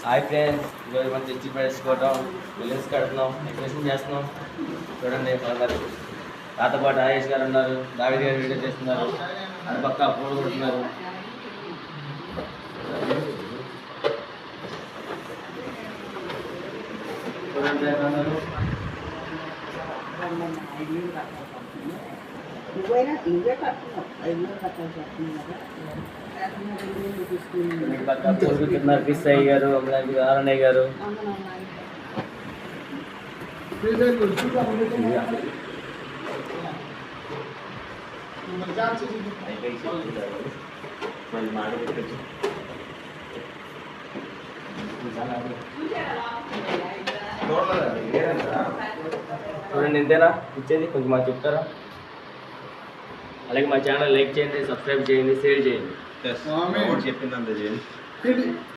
Hi friends, ఈరోజు మనం తెచ్చి వేసుకోవటం బిల్లింగ్స్ కడుతున్నాం, డెకరేషన్ చేస్తున్నాం. చూడండి అందరు తాత పాటు ఆయేష్ గారు ఉన్నారు, దావిద్ గారు వీడియో చేస్తున్నారు, అది పక్క పూలు కొడుతున్నారు. చూడండి అందరూ కూర్చున్నారు. కిස්සయ్య గారు, ఆరణయ్య గారు. చూడండి ఇంతేనా ఇచ్చేది, కొంచెం మాకు చెప్తారా? అలాగే మా ఛానల్ లైక్ చేయండి, సబ్స్క్రైబ్ చేయండి, షేర్ చేయండి. చెప్పింది అంతే చేయండి.